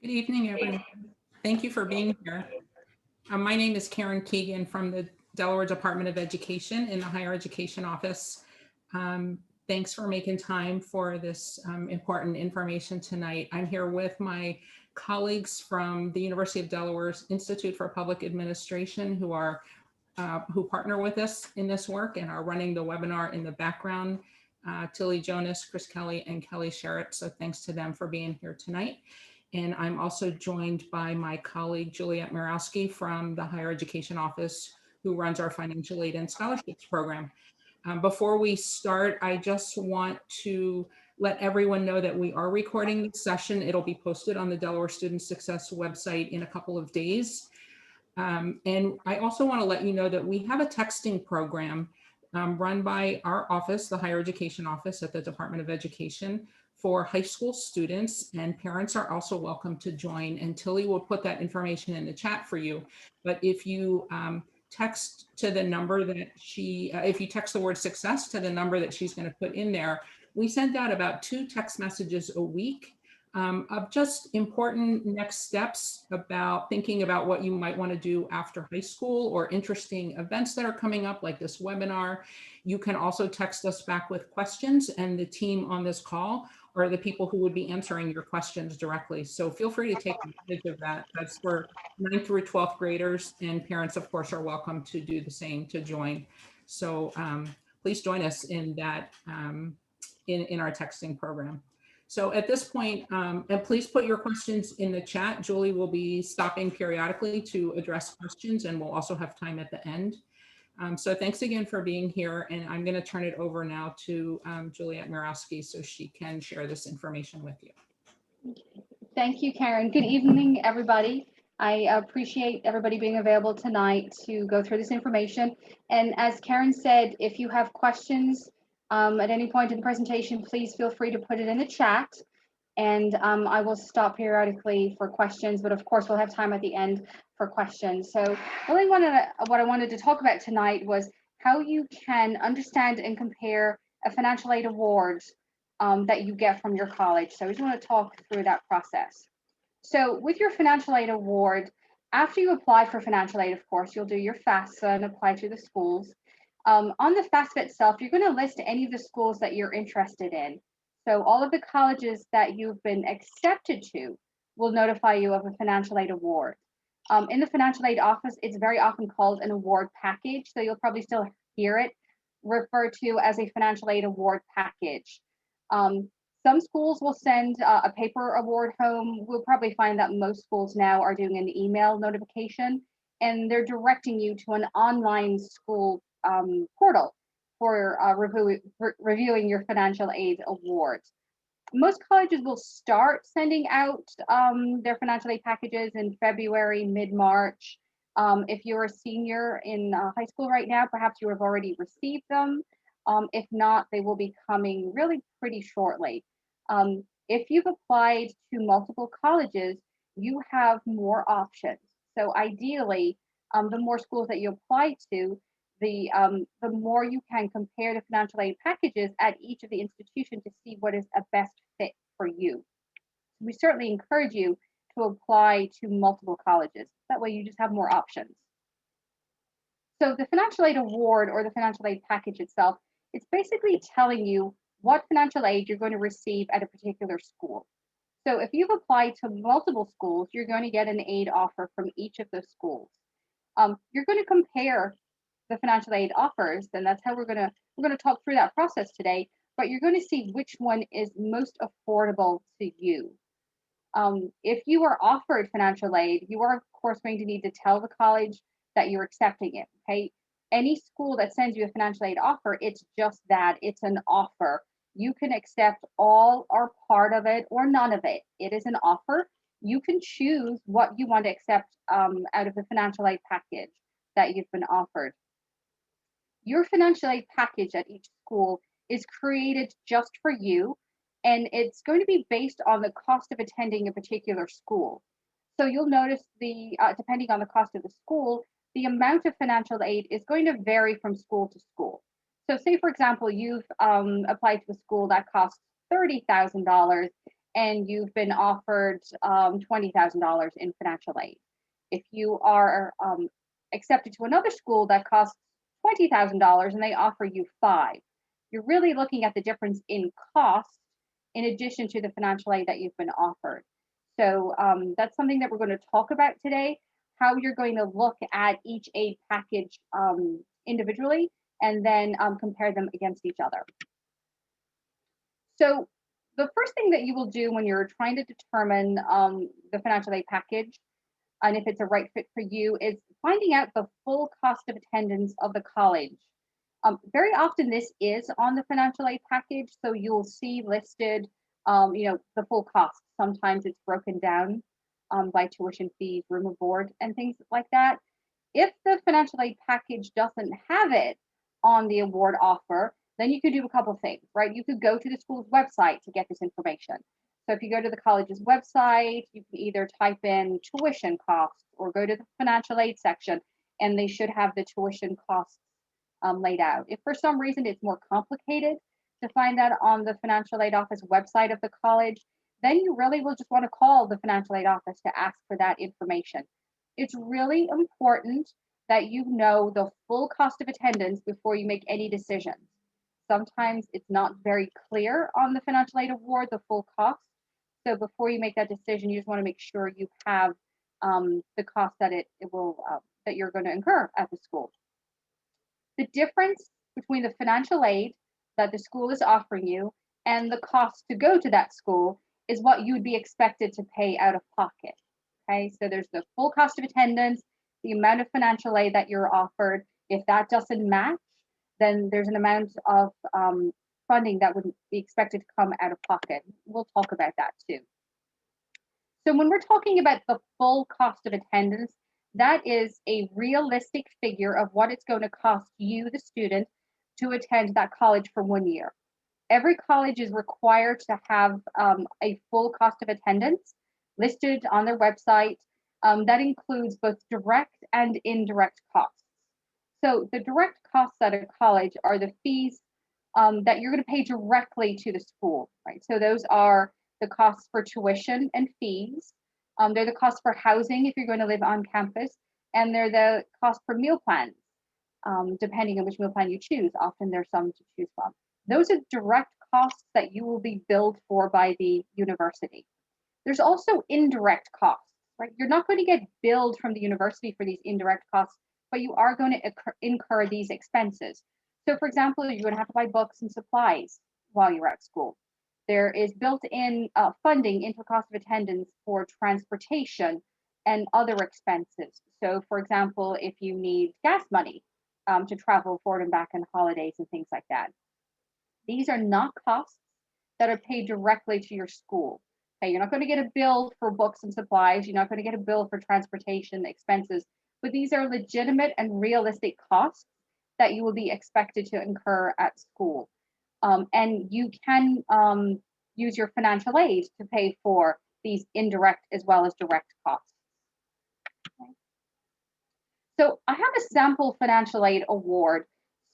Good evening, everyone. Thank you for being here. My name is Karen Keegan from the Delaware Department of Education in the Higher Education Office. Um, Thanks for making time for this important information tonight. I'm here with my colleagues from the University of Delaware's Institute for Public Administration who partner with us in this work and are running the webinar in the background. Tilly Jonas, Chris Kelly, and Kelly Sherritt. So thanks to them for being here tonight. And I'm also joined by my colleague, Juliet Mirowski from the Higher Education Office, who runs our financial aid and scholarships program. Before we start, I just want to let everyone know that we are recording this session. It'll be posted on the Delaware Student Success website in a couple of days. And I also want to let you know that we have a texting program run by our office, the Higher Education Office at the Department of Education, for high school students, and parents are also welcome to join. And Tilly will put that information in the chat for you. But if you text to the number that if you text the word success to the number that she's going to put in there, we send out about 2 text messages a week of just important next steps about thinking about what you might want to do after high school or interesting events that are coming up like this webinar. You can also text us back with questions, and the team on this call are the people who would be answering your questions directly. So feel free to take advantage of that. That's for 9th through 12th graders, and parents, of course, are welcome to do the same to join. So please join us in that in our texting program. So at this point, and please put your questions in the chat. Julie will be stopping periodically to address questions, and we'll also have time at the end. So thanks again for being here, and I'm going to turn it over now to Juliet Mirowski so she can share this information with you. Thank you, Karen. Good evening, everybody. I appreciate everybody being available tonight to go through this information. And as Karen said, if you have questions at any point in the presentation, please feel free to put it in the chat. And I will stop periodically for questions, but of course we'll have time at the end for questions. So really what I wanted to talk about tonight was how you can understand and compare a financial aid award that you get from your college. So I just want to talk through that process. So with your financial aid award, after you apply for financial aid, of course, you'll do your FAFSA and apply to the schools. On the FAFSA itself, you're going to list any of the schools that you're interested in. So all of the colleges that you've been accepted to will notify you of a financial aid award. In the financial aid office, it's very often called an award package. So you'll probably still hear it referred to as a financial aid award package. Some schools will send a paper award home. We'll probably find that most schools now are doing an email notification, and they're directing you to an online school portal for reviewing your financial aid awards. Most colleges will start sending out their financial aid packages in February, mid-March. If you're a senior in high school right now, perhaps you have already received them. If not, they will be coming really pretty shortly. If you've applied to multiple colleges, you have more options. So ideally, the more schools that you apply to, the more you can compare the financial aid packages at each of the institutions to see what is a best fit for you. We certainly encourage you to apply to multiple colleges. That way you just have more options. So the financial aid award or the financial aid package itself, it's basically telling you what financial aid you're going to receive at a particular school. So if you've applied to multiple schools, you're going to get an aid offer from each of those schools. You're going to compare the financial aid offers, and that's how we're going to talk through that process today. But you're going to see which one is most affordable to you. If you are offered financial aid, you are of course going to need to tell the college that you're accepting it. Okay. Any school that sends you a financial aid offer, it's just that, it's an offer. You can accept all or part of it or none of it. It is an offer. You can choose what you want to accept out of the financial aid package that you've been offered. Your financial aid package at each school is created just for you, and it's going to be based on the cost of attending a particular school. So you'll notice depending on the cost of the school, the amount of financial aid is going to vary from school to school. So say, for example, you've applied to a school that costs $30,000 and you've been offered $20,000 in financial aid. If you are accepted to another school that costs $20,000 and they offer you five, you're really looking at the difference in cost in addition to the financial aid that you've been offered. So that's something that we're going to talk about today, how you're going to look at each aid package individually and then compare them against each other. So the first thing that you will do when you're trying to determine the financial aid package and if it's a right fit for you is finding out the full cost of attendance of the college. Very often this is on the financial aid package, so you'll see listed, the full cost. Sometimes it's broken down by tuition fees, room and board, and things like that. If the financial aid package doesn't have it on the award offer, then you could do a couple of things, right? You could go to the school's website to get this information. So if you go to the college's website, you can either type in tuition costs or go to the financial aid section, and they should have the tuition costs laid out. If for some reason it's more complicated to find that on the financial aid office website of the college, then you really will just want to call the financial aid office to ask for that information. It's really important that you know the full cost of attendance before you make any decisions. Sometimes it's not very clear on the financial aid award, the full cost. So before you make that decision, you just want to make sure you have the cost that it will that you're going to incur at the school. The difference between the financial aid that the school is offering you and the cost to go to that school is what you would be expected to pay out of pocket. Okay, so there's the full cost of attendance, the amount of financial aid that you're offered. If that doesn't match, then there's an amount of funding that would be expected to come out of pocket. We'll talk about that too. So when we're talking about the full cost of attendance, that is a realistic figure of what it's going to cost you, the student, to attend that college for 1 year. Every college is required to have a full cost of attendance listed on their website. That includes both direct and indirect costs. So the direct costs at a college are the fees that you're going to pay directly to the school, right? So those are the costs for tuition and fees. They're the costs for housing if you're going to live on campus, and they're the cost for meal plans, depending on which meal plan you choose. Often there's some to choose from. Those are direct costs that you will be billed for by the university. There's also indirect costs, right? You're not going to get billed from the university for these indirect costs, but you are going to incur these expenses. So for example, you're going to have to buy books and supplies while you're at school. There is built-in funding into cost of attendance for transportation and other expenses. So for example, if you need gas money to travel forward and back on holidays and things like that. These are not costs that are paid directly to your school. Okay, you're not going to get a bill for books and supplies. You're not going to get a bill for transportation expenses, but these are legitimate and realistic costs that you will be expected to incur at school. And you can use your financial aid to pay for these indirect as well as direct costs. Okay. So I have a sample financial aid award.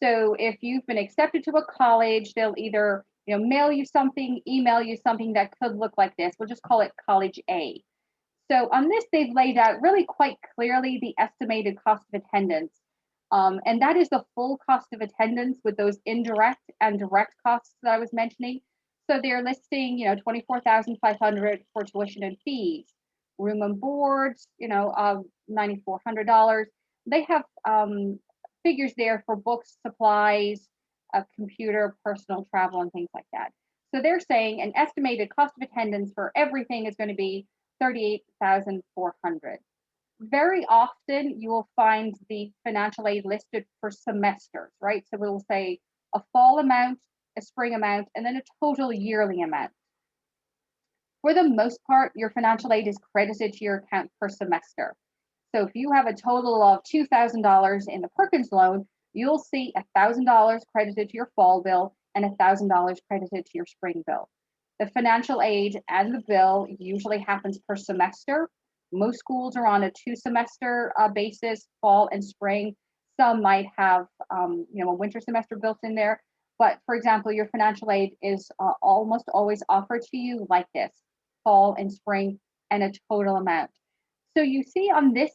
So if you've been accepted to a college, they'll either mail you something, email you something that could look like this. We'll just call it College A. So on this, they've laid out really quite clearly the estimated cost of attendance. And that is the full cost of attendance with those indirect and direct costs that I was mentioning. So they're listing, $24,500 for tuition and fees, room and board, $9,400. They have figures there for books, supplies, a computer, personal travel, and things like that. So they're saying an estimated cost of attendance for everything is going to be $38,400. Very often you will find the financial aid listed for semesters, right? So we'll say a fall amount, a spring amount, and then a total yearly amount. For the most part, your financial aid is credited to your account per semester. So if you have a total of $2,000 in the Perkins loan, you'll see $1,000 credited to your fall bill and $1,000 credited to your spring bill. The financial aid and the bill usually happens per semester. Most schools are on a 2-semester basis, fall and spring. Some might have, a winter semester built in there. But for example, your financial aid is almost always offered to you like this. fall and spring, and a total amount. So you see on this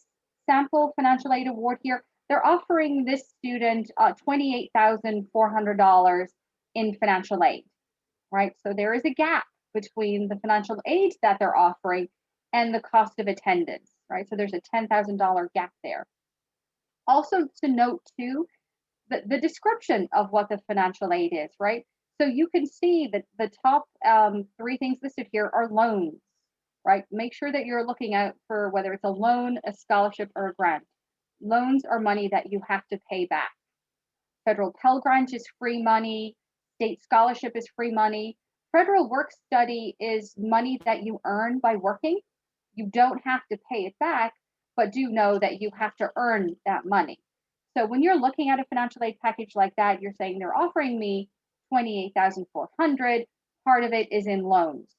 sample financial aid award here, they're offering this student $28,400 in financial aid, right? So there is a gap between the financial aid that they're offering and the cost of attendance, right? So there's a $10,000 gap there. Also to note too, the description of what the financial aid is, right? So you can see that the top three things listed here are loans, right? Make sure that you're looking out for whether it's a loan, a scholarship, or a grant. Loans are money that you have to pay back. Federal Pell Grant is free money. State scholarship is free money. Federal work study is money that you earn by working. You don't have to pay it back, but do know that you have to earn that money. So when you're looking at a financial aid package like that, you're saying they're offering me $28,400. Part of it is in loans.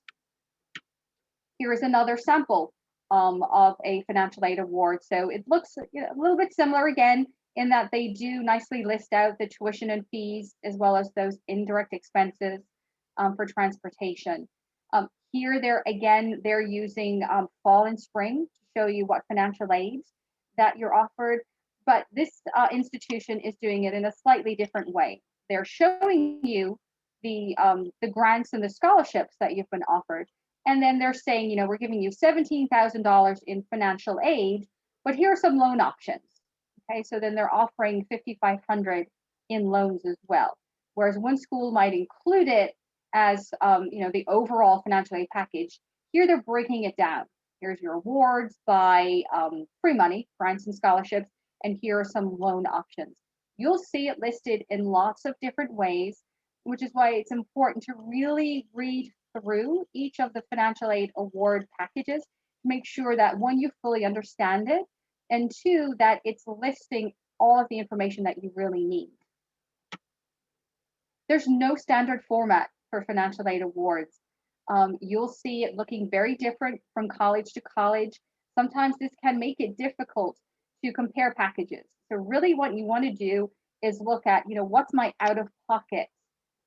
Here is another sample of a financial aid award. So it looks a little bit similar again in that they do nicely list out the tuition and fees as well as those indirect expenses for transportation. Here, they're using fall and spring to show you what financial aids that you're offered. But this institution is doing it in a slightly different way. They're showing you the grants and the scholarships that you've been offered. And then they're saying, we're giving you $17,000 in financial aid, but here are some loan options. Okay, so then they're offering $5,500 in loans as well. Whereas one school might include it as the overall financial aid package. Here they're breaking it down. Here's your awards by free money, grants and scholarships, and here are some loan options. You'll see it listed in lots of different ways, which is why it's important to really read through each of the financial aid award packages to make sure that one, you fully understand it, and two, that it's listing all of the information that you really need. There's no standard format for financial aid awards. You'll see it looking very different from college to college. Sometimes this can make it difficult to compare packages. So really what you want to do is look at, what's my out-of-pocket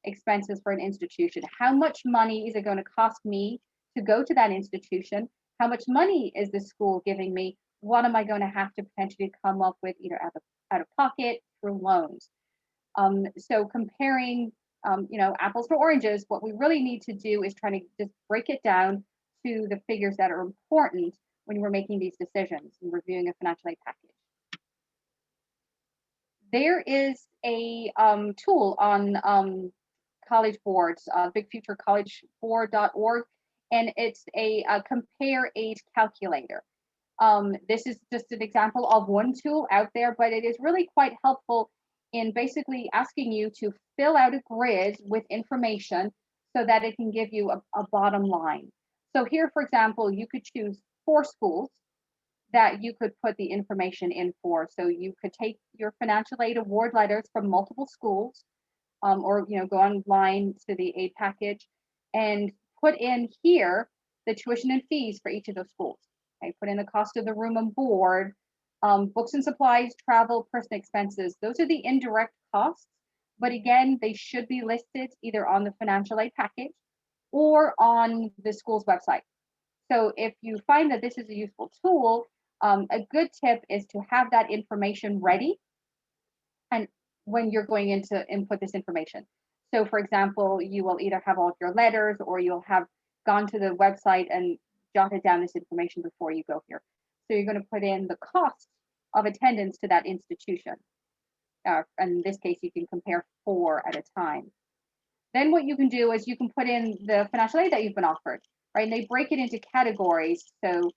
expenses for an institution? How much money is it going to cost me to go to that institution? How much money is the school giving me? What am I going to have to potentially come up with either out of pocket through loans? So comparing, apples to oranges, what we really need to do is try to just break it down to the figures that are important when we're making these decisions and reviewing a financial aid package. There is a tool on college boards, bigfuturecollegeboard.org, and it's a compare aid calculator. This is just an example of one tool out there, but it is really quite helpful in basically asking you to fill out a grid with information so that it can give you a bottom line. So here, for example, you could choose 4 schools that you could put the information in for. So you could take your financial aid award letters from multiple schools, or go online to the aid package and put in here the tuition and fees for each of those schools. Okay, put in the cost of the room and board, books and supplies, travel, personal expenses. Those are the indirect costs, but again, they should be listed either on the financial aid package or on the school's website. So if you find that this is a useful tool, a good tip is to have that information ready and when you're going in to input this information. So for example, you will either have all of your letters or you'll have gone to the website and jotted down this information before you go here. So you're going to put in the cost of attendance to that institution. And in this case, you can compare 4 at a time. Then what you can do is you can put in the financial aid that you've been offered, right? And they break it into categories. So,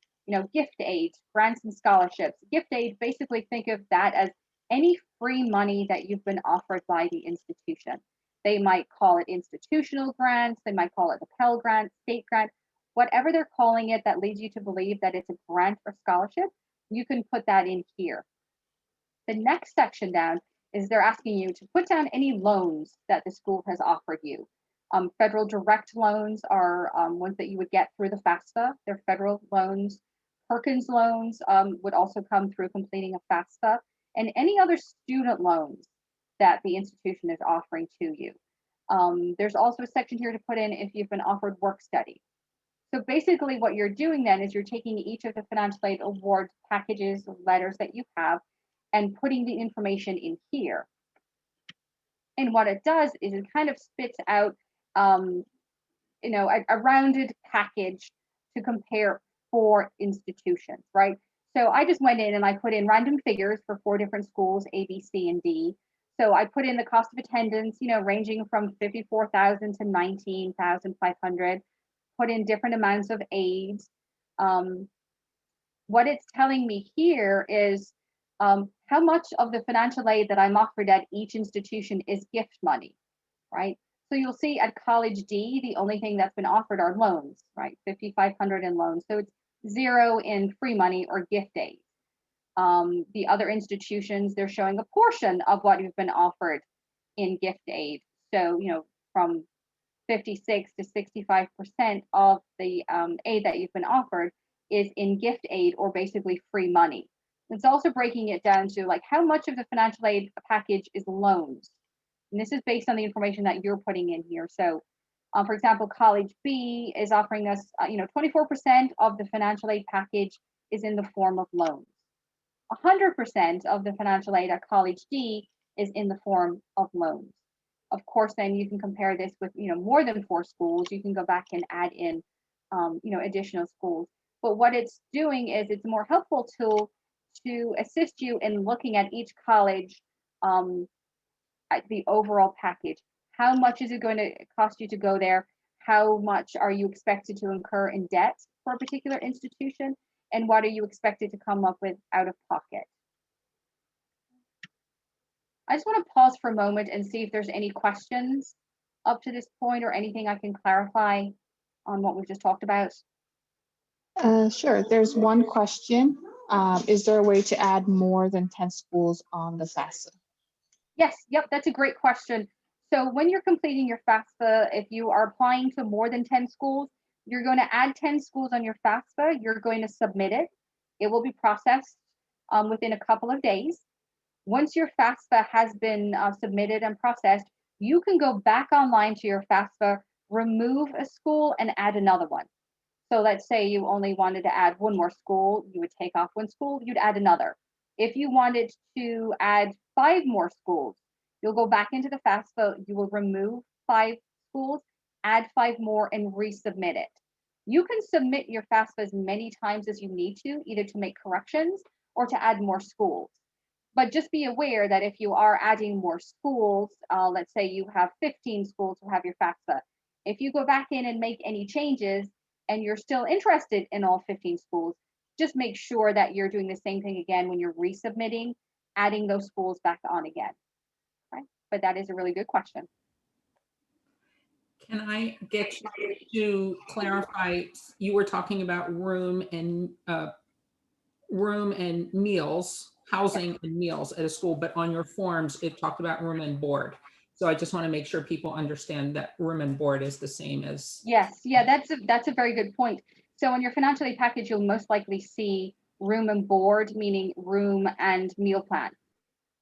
gift aid, grants and scholarships. Gift aid, basically think of that as any free money that you've been offered by the institution. They might call it institutional grants. They might call it the Pell Grant, state grant, whatever they're calling it that leads you to believe that it's a grant or scholarship, you can put that in here. The next section down is they're asking you to put down any loans that the school has offered you. Federal direct loans are ones that you would get through the FAFSA. They're federal loans. Perkins loans would also come through completing a FAFSA, and any other student loans that the institution is offering to you. There's also a section here to put in if you've been offered work study. So basically what you're doing then is you're taking each of the financial aid award packages, letters that you have, and putting the information in here. And what it does is it kind of spits out, a rounded package to compare 4 institutions, right? So I just went in and I put in random figures for 4 different schools, A, B, C, and D. So I put in the cost of attendance, ranging from 54,000 to 19,500. Put in different amounts of aids. Um, what it's telling me here is how much of the financial aid that I'm offered at each institution is gift money, right? So you'll see at College D, the only thing that's been offered are loans, right? 5,500 in loans. So it's 0 in free money or gift aid. The other institutions, they're showing a portion of what you've been offered in gift aid. So, from 56 to 65% of the aid that you've been offered is in gift aid or basically free money. It's also breaking it down to like how much of the financial aid package is loans. And this is based on the information that you're putting in here. So, for example, College B is offering us, 24% of the financial aid package is in the form of loans. 100% of the financial aid at College D is in the form of loans. Of course, then you can compare this with, more than 4 schools. You can go back and add in, additional schools. But what it's doing is it's a more helpful tool to assist you in looking at each college, at the overall package. How much is it going to cost you to go there? How much are you expected to incur in debt for a particular institution? And what are you expected to come up with out of pocket? I just want to pause for a moment and see if there's any questions up to this point or anything I can clarify on what we've just talked about. Sure. There's one question. Is there a way to add more than 10 schools on the FAFSA? Yes, yep, that's a great question. So when you're completing your FAFSA, if you are applying to more than 10 schools, you're going to add 10 schools on your FAFSA. You're going to submit it. It will be processed within a couple of days. Once your FAFSA has been submitted and processed, you can go back online to your FAFSA, remove a school, and add another one. So let's say you only wanted to add one more school, you would take off one school, you'd add another. If you wanted to add 5 more schools, you'll go back into the FAFSA, you will remove 5 schools, add 5 more, and resubmit it. You can submit your FAFSA as many times as you need to, either to make corrections or to add more schools. But just be aware that if you are adding more schools, let's say you have 15 schools who have your FAFSA, if you go back in and make any changes and you're still interested in all 15 schools, just make sure that you're doing the same thing again when you're resubmitting, adding those schools back on again. Right? But that is a really good question. Can I get you to clarify? You were talking about room and meals, housing and meals at a school, but on your forms, it talked about room and board. So I just want to make sure people understand that room and board is the same as. Yes, yeah, that's a very good point. So on your financial aid package, you'll most likely see room and board, meaning room and meal plan.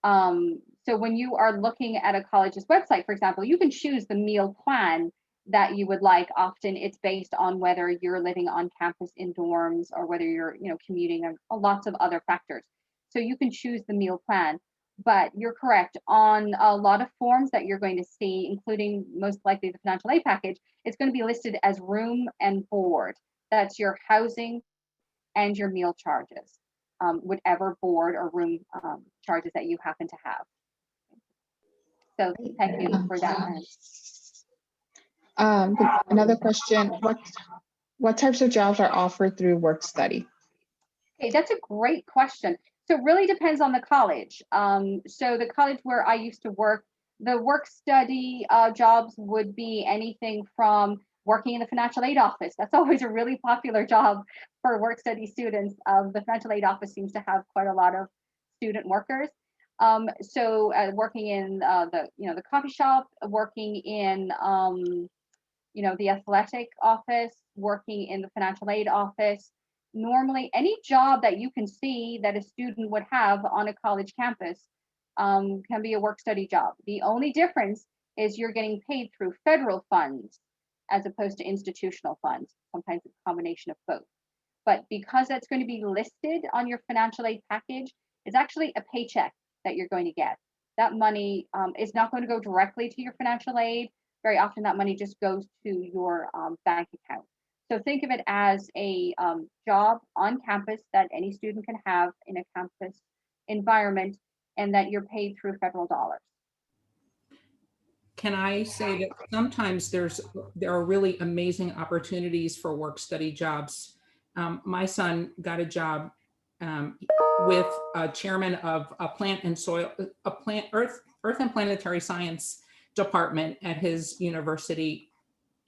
So when you are looking at a college's website, for example, you can choose the meal plan that you would like. Often it's based on whether you're living on campus in dorms or whether you're, commuting, and lots of other factors. So you can choose the meal plan. But you're correct, on a lot of forms that you're going to see, including most likely the financial aid package, it's going to be listed as room and board. That's your housing and your meal charges, whatever board or room charges that you happen to have. So thank you for that. Another question, what types of jobs are offered through work study? Okay, that's a great question. So it really depends on the college. So the college where I used to work, the work study jobs would be anything from working in the financial aid office. That's always a really popular job for work study students. The financial aid office seems to have quite a lot of student workers. So working in the coffee shop, working in the athletic office, working in the financial aid office. Normally, any job that you can see that a student would have on a college campus can be a work study job. The only difference is you're getting paid through federal funds. as opposed to institutional funds. Sometimes it's a combination of both. But because that's going to be listed on your financial aid package, it's actually a paycheck that you're going to get. That money is not going to go directly to your financial aid. Very often that money just goes to your bank account. So think of it as a job on campus that any student can have in a campus environment, and that you're paid through federal dollars. Can I say that sometimes there are really amazing opportunities for work study jobs. My son got a job with a chairman of a plant and soil, earth and planetary science department at his university,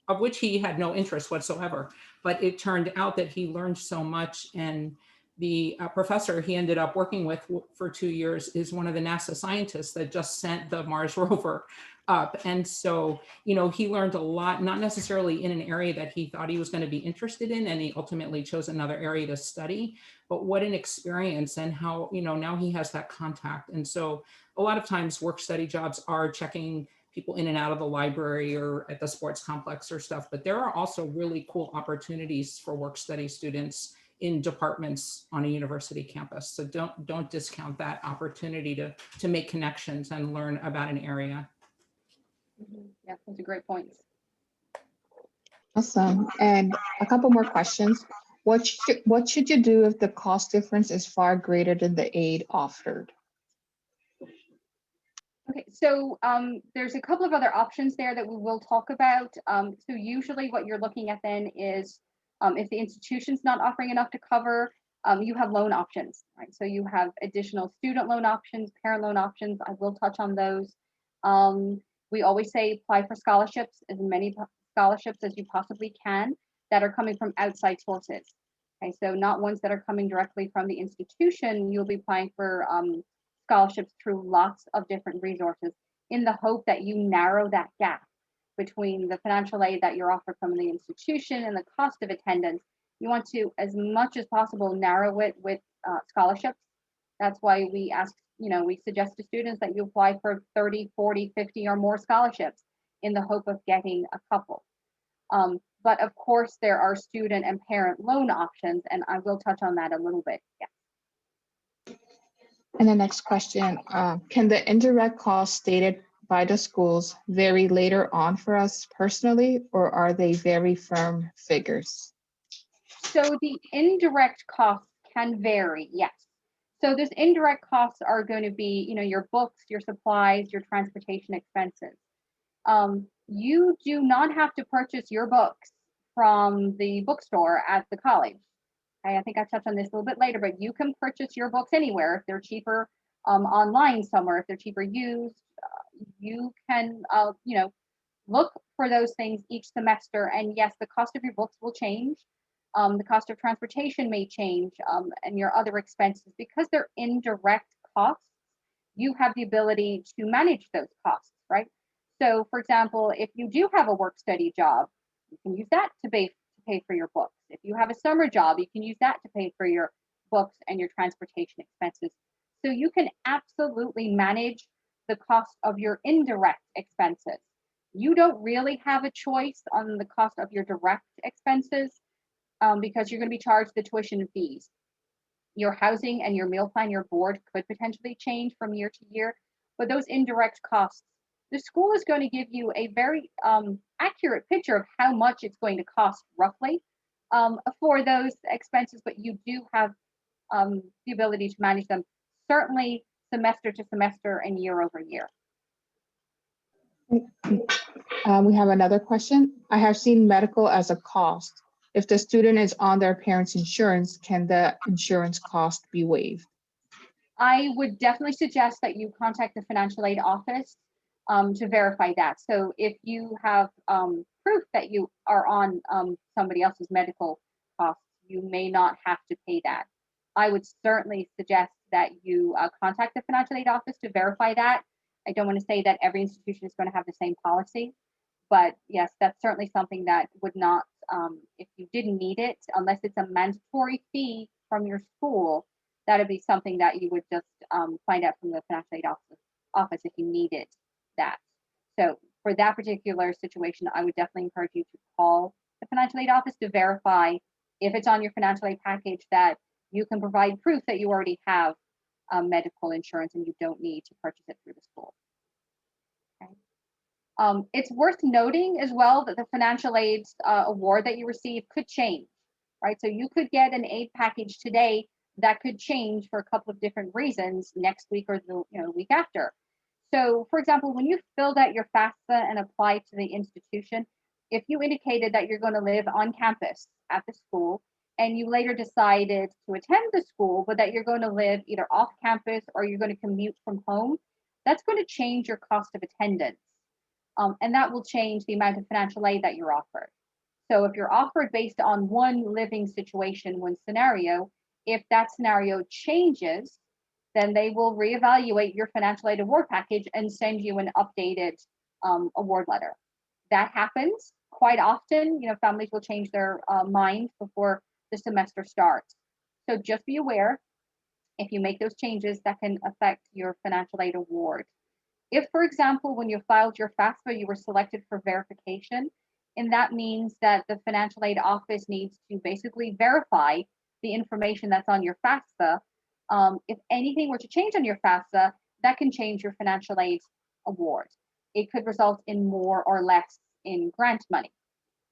of which he had no interest whatsoever. But it turned out that he learned so much, and the professor he ended up working with for 2 years is one of the NASA scientists that just sent the Mars rover up. And so, he learned a lot, not necessarily in an area that he thought he was going to be interested in, and he ultimately chose another area to study. But what an experience, and how, now he has that contact. And so a lot of times work study jobs are checking people in and out of the library or at the sports complex or stuff, but there are also really cool opportunities for work study students in departments on a university campus. So don't discount that opportunity to make connections and learn about an area. Yeah, those are great points. Awesome. And a couple more questions. What should you do if the cost difference is far greater than the aid offered? Okay, so there's a couple of other options there that we will talk about. So usually what you're looking at then is if the institution's not offering enough to cover, you have loan options, right? So you have additional student loan options, parent loan options. I will touch on those. We always say apply for scholarships, as many scholarships as you possibly can that are coming from outside sources. Okay, so not ones that are coming directly from the institution. You'll be applying for scholarships through lots of different resources in the hope that you narrow that gap between the financial aid that you're offered from the institution and the cost of attendance. You want to, as much as possible, narrow it with scholarships. That's why we ask, we suggest to students that you apply for 30, 40, 50 or more scholarships in the hope of getting a couple. But of course, there are student and parent loan options, and I will touch on that a little bit. Yeah. And the next question, can the indirect costs stated by the schools vary later on for us personally, or are they very firm figures? So the indirect costs can vary, yes. So those indirect costs are going to be, your books, your supplies, your transportation expenses. You do not have to purchase your books from the bookstore at the college. I think I'll touch on this a little bit later, but you can purchase your books anywhere if they're cheaper online somewhere, if they're cheaper used. You can, look for those things each semester. And yes, the cost of your books will change. The cost of transportation may change, and your other expenses, because they're indirect costs. You have the ability to manage those costs, right? So, for example, if you do have a work study job, you can use that to pay for your books. If you have a summer job, you can use that to pay for your books and your transportation expenses. So you can absolutely manage the cost of your indirect expenses. You don't really have a choice on the cost of your direct expenses because you're going to be charged the tuition and fees. Your housing and your meal plan, your board could potentially change from year to year, but those indirect costs, the school is going to give you a very accurate picture of how much it's going to cost roughly for those expenses, but you do have the ability to manage them, certainly semester to semester and year over year. We have another question. I have seen medical as a cost. If the student is on their parents' insurance, can the insurance cost be waived? I would definitely suggest that you contact the financial aid office to verify that. So if you have proof that you are on somebody else's medical costs, you may not have to pay that. I would certainly suggest that you contact the financial aid office to verify that. I don't want to say that every institution is going to have the same policy, but yes, that's certainly something that would not, if you didn't need it, unless it's a mandatory fee from your school, that would be something that you would just find out from the financial aid office if you needed that. So for that particular situation, I would definitely encourage you to call the financial aid office to verify if it's on your financial aid package that you can provide proof that you already have medical insurance and you don't need to purchase it through the school. Okay. It's worth noting as well that the financial aid award that you receive could change, right? So you could get an aid package today that could change for a couple of different reasons next week or the week after. So, for example, when you filled out your FAFSA and applied to the institution, if you indicated that you're going to live on campus at the school and you later decided to attend the school, but that you're going to live either off campus or you're going to commute from home, that's going to change your cost of attendance. And that will change the amount of financial aid that you're offered. So if you're offered based on one living situation, one scenario, if that scenario changes, then they will reevaluate your financial aid award package and send you an updated award letter. That happens quite often. Families will change their mind before the semester starts. So just be aware, if you make those changes, that can affect your financial aid award. If, for example, when you filed your FAFSA, you were selected for verification, and that means that the financial aid office needs to basically verify the information that's on your FAFSA. If anything were to change on your FAFSA, that can change your financial aid award. It could result in more or less in grant money.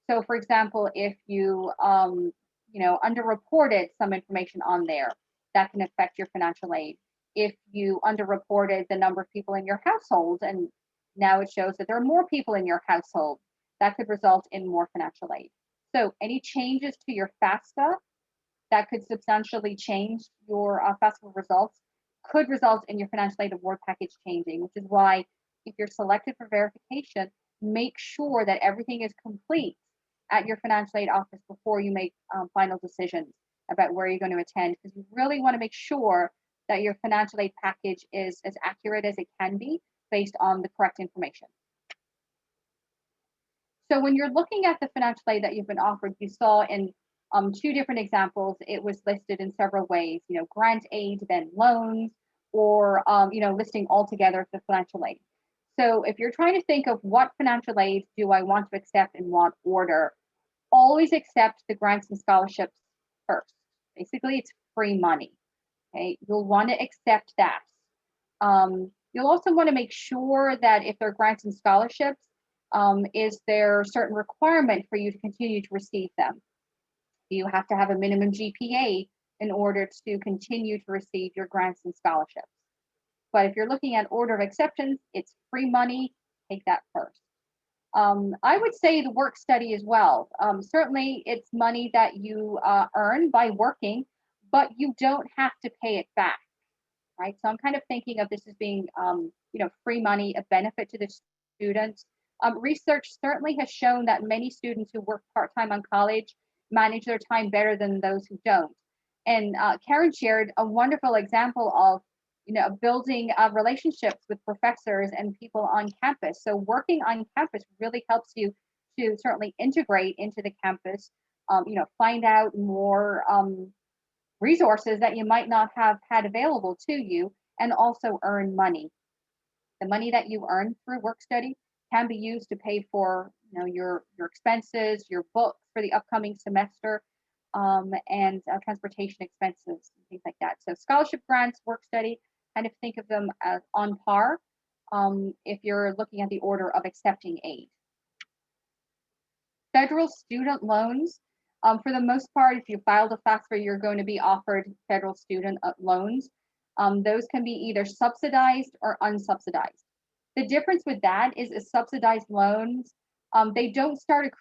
So, for example, if you, underreported some information on there, that can affect your financial aid. If you underreported the number of people in your household and now it shows that there are more people in your household, that could result in more financial aid. So any changes to your FAFSA that could substantially change your FAFSA results could result in your financial aid award package changing, which is why if you're selected for verification, make sure that everything is complete at your financial aid office before you make final decisions about where you're going to attend, because you really want to make sure that your financial aid package is as accurate as it can be based on the correct information. So when you're looking at the financial aid that you've been offered, you saw in two different examples, it was listed in several ways, grant aid, then loans, or, listing altogether the financial aid. So if you're trying to think of what financial aid do I want to accept in what order, always accept the grants and scholarships first. Basically, it's free money. Okay, you'll want to accept that. You'll also want to make sure that if there are grants and scholarships, is there a certain requirement for you to continue to receive them? Do you have to have a minimum GPA in order to continue to receive your grants and scholarships? But if you're looking at order of acceptance, it's free money, take that first. I would say the work study as well. Certainly it's money that you earn by working, but you don't have to pay it back, right? So I'm kind of thinking of this as being, free money, a benefit to the students. Research certainly has shown that many students who work part-time on college manage their time better than those who don't. And Karen shared a wonderful example of, building relationships with professors and people on campus. So working on campus really helps you to certainly integrate into the campus, find out more resources that you might not have had available to you, and also earn money. The money that you earn through work study can be used to pay for your expenses, your books for the upcoming semester, and transportation expenses and things like that. So scholarship grants, work study, kind of think of them as on par if you're looking at the order of accepting aid. Federal student loans, for the most part, if you filed a FAFSA, you're going to be offered federal student loans. Those can be either subsidized or unsubsidized. The difference with that is subsidized loans, they don't start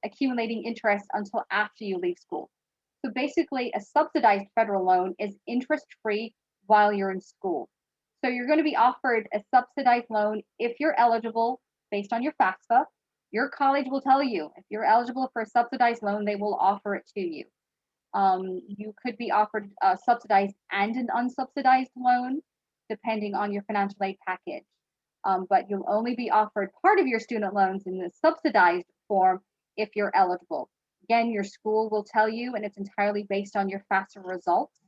accumulating interest until after you leave school. So basically, a subsidized federal loan is interest-free while you're in school. So you're going to be offered a subsidized loan if you're eligible based on your FAFSA. Your college will tell you if you're eligible for a subsidized loan, they will offer it to you. You could be offered a subsidized and an unsubsidized loan, depending on your financial aid package. But you'll only be offered part of your student loans in the subsidized form if you're eligible. Again, your school will tell you, and it's entirely based on your FAFSA results.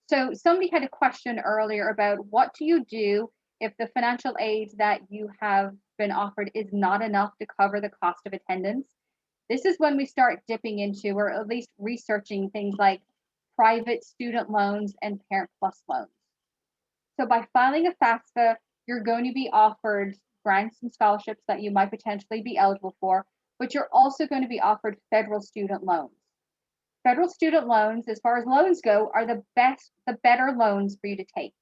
So somebody had a question earlier about what do you do if the financial aid that you have been offered is not enough to cover the cost of attendance, this is when we start dipping into, or at least researching, things like private student loans and Parent Plus loans. So by filing a FAFSA, you're going to be offered grants and scholarships that you might potentially be eligible for, but you're also going to be offered federal student loans. Federal student loans, as far as loans go, are the better loans for you to take.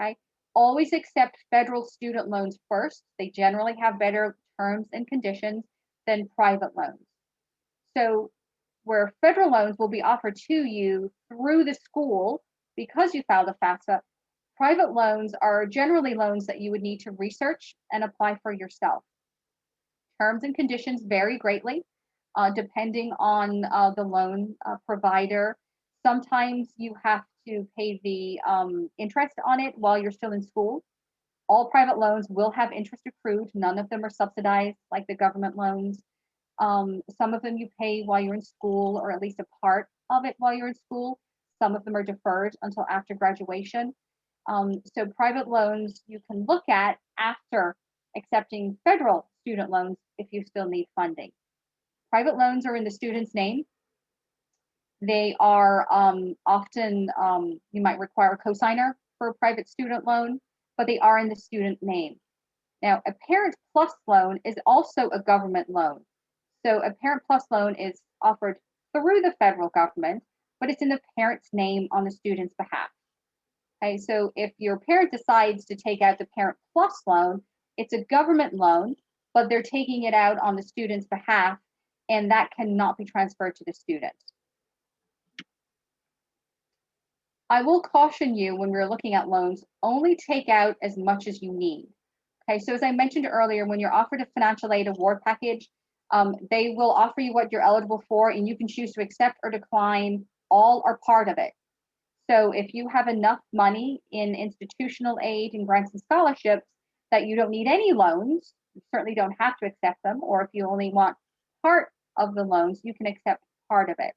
Okay. Always accept federal student loans first. They generally have better terms and conditions than private loans. So where federal loans will be offered to you through the school because you filed a FAFSA, private loans are generally loans that you would need to research and apply for yourself. Terms and conditions vary greatly depending on the loan provider. Sometimes you have to pay the interest on it while you're still in school. All private loans will have interest accrued. None of them are subsidized like the government loans. Some of them you pay while you're in school, or at least a part of it while you're in school. Some of them are deferred until after graduation. So private loans you can look at after accepting federal student loans if you still need funding. Private loans are in the student's name. They are often, you might require a cosigner for a private student loan, but they are in the student name. Now, a Parent Plus loan is also a government loan. So a Parent Plus loan is offered through the federal government, but it's in the parent's name on the student's behalf. Okay, so if your parent decides to take out the Parent Plus loan, it's a government loan, but they're taking it out on the student's behalf, and that cannot be transferred to the student. I will caution you when we're looking at loans, only take out as much as you need. Okay, so as I mentioned earlier, when you're offered a financial aid award package, they will offer you what you're eligible for, and you can choose to accept or decline all or part of it. So if you have enough money in institutional aid and grants and scholarships that you don't need any loans, you certainly don't have to accept them, or if you only want part of the loans, you can accept part of it.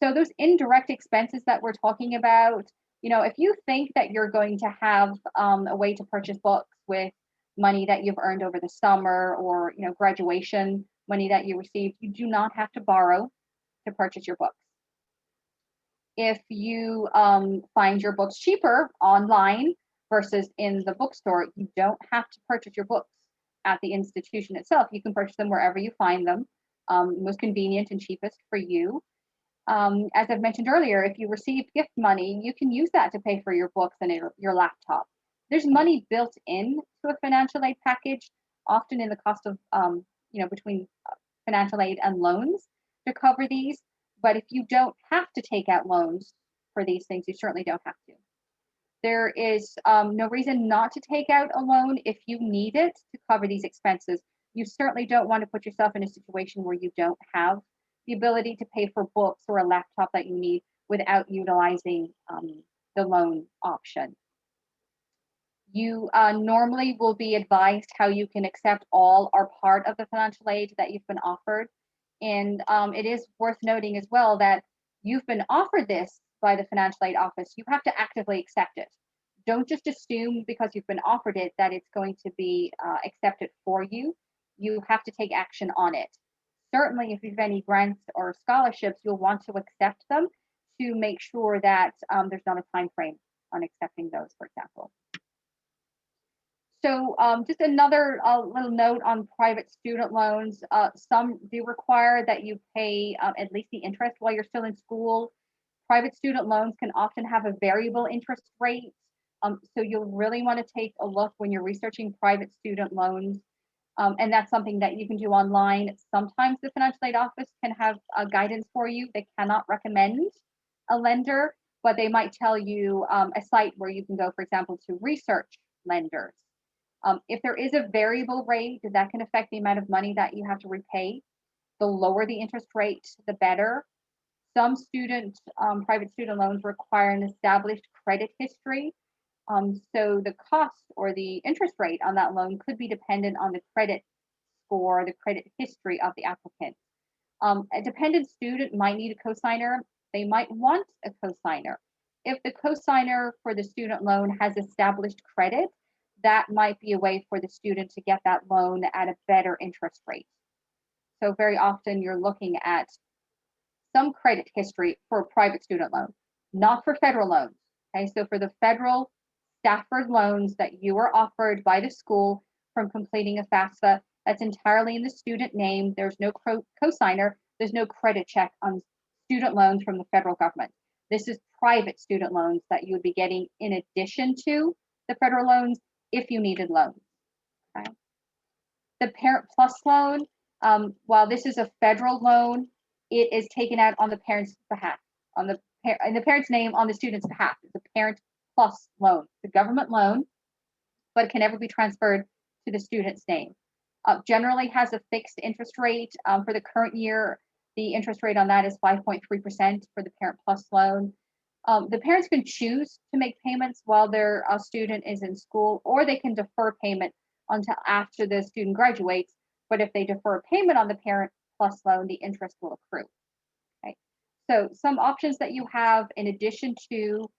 So those indirect expenses that we're talking about, if you think that you're going to have a way to purchase books with money that you've earned over the summer, or graduation money that you received, you do not have to borrow to purchase your books. If you find your books cheaper online versus in the bookstore, you don't have to purchase your books at the institution itself. You can purchase them wherever you find them, most convenient and cheapest for you. As I've mentioned earlier, if you receive gift money, you can use that to pay for your books and your laptop. There's money built in to a financial aid package, often in the cost of, between financial aid and loans to cover these. But if you don't have to take out loans for these things, you certainly don't have to. There is no reason not to take out a loan if you need it to cover these expenses. You certainly don't want to put yourself in a situation where you don't have the ability to pay for books or a laptop that you need without utilizing the loan option. You normally will be advised how you can accept all or part of the financial aid that you've been offered. And it is worth noting as well that you've been offered this by the financial aid office. You have to actively accept it. Don't just assume because you've been offered it that it's going to be accepted for you. You have to take action on it. Certainly, if you have any grants or scholarships, you'll want to accept them to make sure that there's not a time frame on accepting those, for example. So just another little note on private student loans. Some do require that you pay at least the interest while you're still in school. Private student loans can often have a variable interest rate. So you'll really want to take a look when you're researching private student loans. And that's something that you can do online. Sometimes the financial aid office can have guidance for you. They cannot recommend a lender, but they might tell you a site where you can go, for example, to research lenders. If there is a variable rate, that can affect the amount of money that you have to repay. The lower the interest rate, the better. Some private student loans require an established credit history. So the cost or the interest rate on that loan could be dependent on the credit score, the credit history of the applicant. A dependent student might need a cosigner. They might want a cosigner. If the cosigner for the student loan has established credit, that might be a way for the student to get that loan at a better interest rate. So very often you're looking at some credit history for a private student loan, not for federal loans. Okay, so for the federal Stafford loans that you are offered by the school from completing a FAFSA, that's entirely in the student name. There's no co-signer. There's no credit check on student loans from the federal government. This is private student loans that you would be getting in addition to the federal loans if you needed loans. Okay. The Parent Plus loan, while this is a federal loan, it is taken out on the parent's behalf, in the parent's name on the student's behalf. It's a Parent Plus loan, the government loan, but it can never be transferred to the student's name. Generally has a fixed interest rate. For the current year, the interest rate on that is 5.3% for the Parent Plus loan. The parents can choose to make payments while their student is in school, or they can defer payment until after the student graduates. But if they defer payment on the Parent Plus loan, the interest will accrue. Okay. So some options that you have in addition to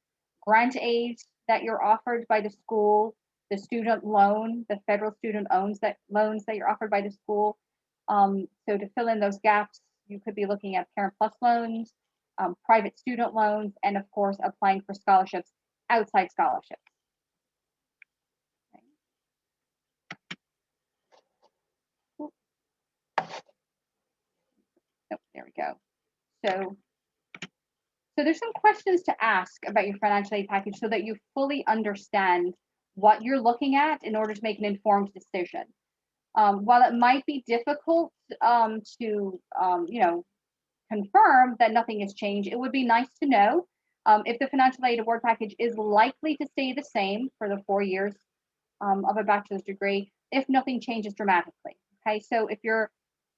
grant aid that you're offered by the school, the student loan, the federal student loans that you're offered by the school. So to fill in those gaps, you could be looking at Parent Plus loans, private student loans, and of course, applying for scholarships, outside scholarships. Okay. Oh, there we go. So there's some questions to ask about your financial aid package so that you fully understand what you're looking at in order to make an informed decision. While it might be difficult to confirm that nothing has changed, it would be nice to know if the financial aid award package is likely to stay the same for the 4 years of a bachelor's degree if nothing changes dramatically. Okay, so if your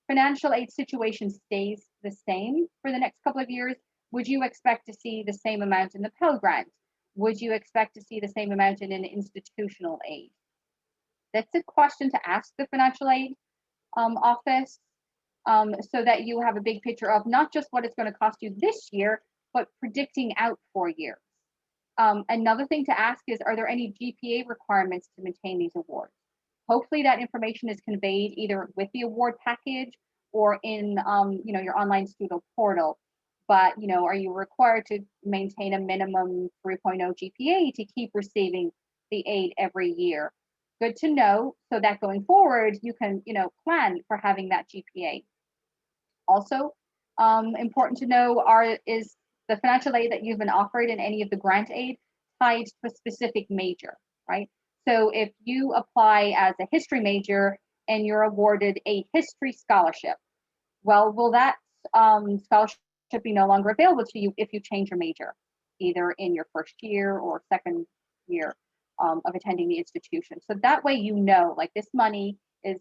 financial aid situation stays the same for the next couple of years, would you expect to see the same amount in the Pell Grant? Would you expect to see the same amount in an institutional aid? That's a question to ask the financial aid office so that you have a big picture of not just what it's going to cost you this year, but predicting out 4 years. Another thing to ask is, are there any GPA requirements to maintain these awards? Hopefully that information is conveyed either with the award package or in your online student portal. But are you required to maintain a minimum 3.0 GPA to keep receiving the aid every year? Good to know so that going forward you can plan for having that GPA. Also important to know is the financial aid that you've been offered in any of the grant aid tied to a specific major, right? So if you apply as a history major and you're awarded a history scholarship, well, will that scholarship be no longer available to you if you change your major, either in your first year or second year of attending the institution? So that way like this money is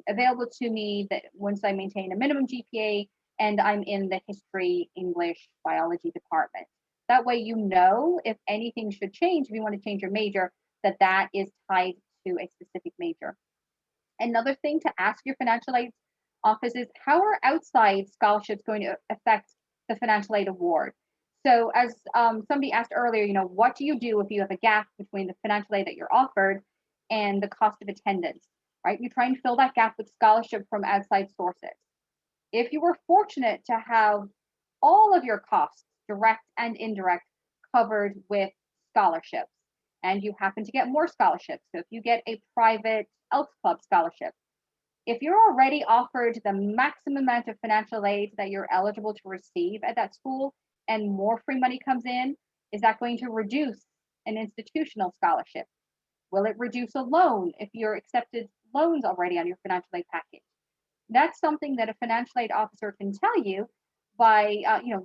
available to me that once I maintain a minimum GPA and I'm in the history, English, biology department. That way if anything should change, if you want to change your major, that is tied to a specific major. Another thing to ask your financial aid office is, how are outside scholarships going to affect the financial aid award? So as somebody asked earlier, what do you do if you have a gap between the financial aid that you're offered and the cost of attendance, right? You try and fill that gap with scholarship from outside sources. If you were fortunate to have all of your costs, direct and indirect, covered with scholarships, and you happen to get more scholarships, so if you get a private Elks Club scholarship, if you're already offered the maximum amount of financial aid that you're eligible to receive at that school and more free money comes in, is that going to reduce an institutional scholarship? Will it reduce a loan if you're accepted loans already on your financial aid package? That's something that a financial aid officer can tell you by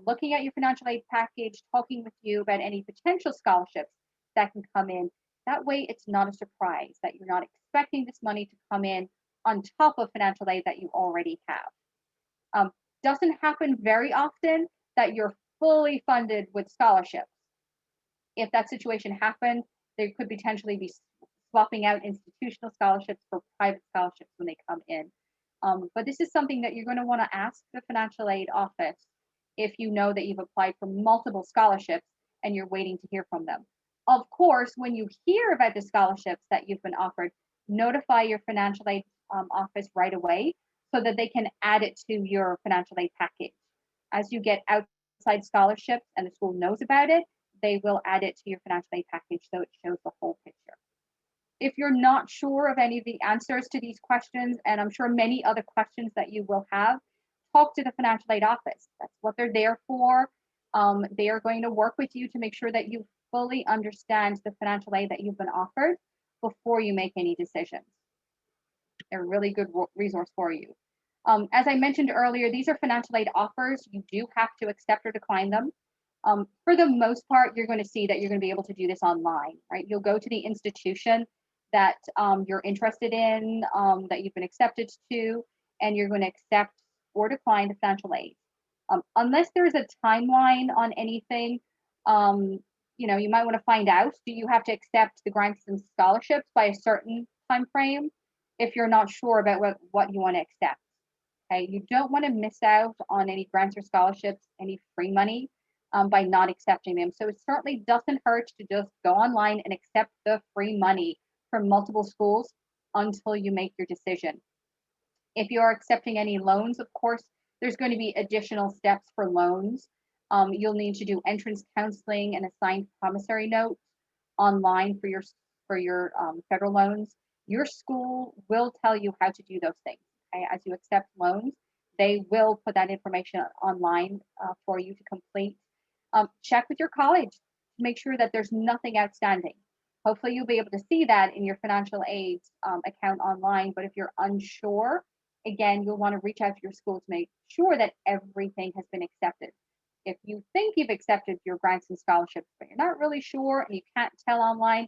looking at your financial aid package, talking with you about any potential scholarships that can come in. That way it's not a surprise that you're not expecting this money to come in on top of financial aid that you already have. Doesn't happen very often that you're fully funded with scholarships. If that situation happened, there could potentially be swapping out institutional scholarships for private scholarships when they come in. But this is something that you're going to want to ask the financial aid office if you know that you've applied for multiple scholarships and you're waiting to hear from them. Of course, when you hear about the scholarships that you've been offered, notify your financial aid office right away so that they can add it to your financial aid package. As you get outside scholarships and the school knows about it, they will add it to your financial aid package so it shows the whole picture. If you're not sure of any of the answers to these questions, and I'm sure many other questions that you will have, talk to the financial aid office. That's what they're there for. They are going to work with you to make sure that you fully understand the financial aid that you've been offered before you make any decisions. They're a really good resource for you. As I mentioned earlier, these are financial aid offers. You do have to accept or decline them. For the most part, you're going to see that you're going to be able to do this online, right? You'll go to the institution that you're interested in, that you've been accepted to, and you're going to accept or decline the financial aid. Unless there's a timeline on anything, you might want to find out, do you have to accept the grants and scholarships by a certain time frame if you're not sure about what you want to accept? Okay, you don't want to miss out on any grants or scholarships, any free money by not accepting them. So it certainly doesn't hurt to just go online and accept the free money from multiple schools until you make your decision. If you are accepting any loans, of course, there's going to be additional steps for loans. You'll need to do entrance counseling and assigned promissory notes online for your federal loans. Your school will tell you how to do those things. Okay? As you accept loans, they will put that information online for you to complete. Check with your college to make sure that there's nothing outstanding. Hopefully you'll be able to see that in your financial aid account online, but if you're unsure, again, you'll want to reach out to your school to make sure that everything has been accepted. If you think you've accepted your grants and scholarships, but you're not really sure and you can't tell online,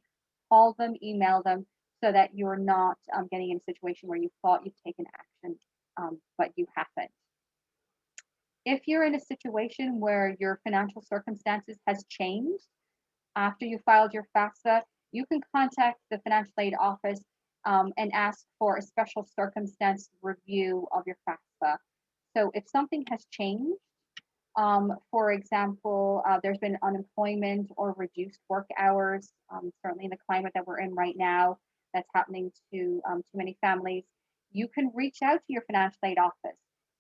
call them, email them, so that you're not getting in a situation where you thought you've taken action, but you haven't. If you're in a situation where your financial circumstances has changed after you filed your FAFSA, you can contact the financial aid office and ask for a special circumstance review of your FAFSA. So if something has changed, for example, there's been unemployment or reduced work hours, certainly in the climate that we're in right now, that's happening to many families, you can reach out to your financial aid office.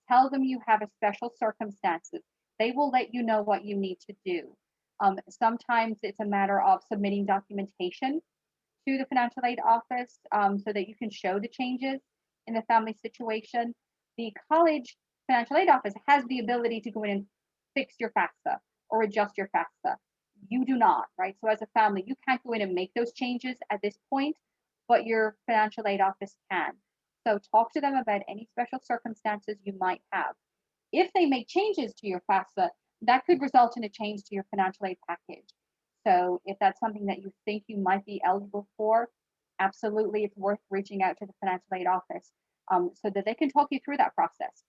Tell them you have a special circumstances. They will let you know what you need to do. Sometimes it's a matter of submitting documentation to the financial aid office so that you can show the changes in the family situation. The college financial aid office has the ability to go in and fix your FAFSA or adjust your FAFSA. You do not, right? So as a family, you can't go in and make those changes at this point, but your financial aid office can. So talk to them about any special circumstances you might have. If they make changes to your FAFSA, that could result in a change to your financial aid package. So if that's something that you think you might be eligible for, absolutely, it's worth reaching out to the financial aid office so that they can talk you through that process.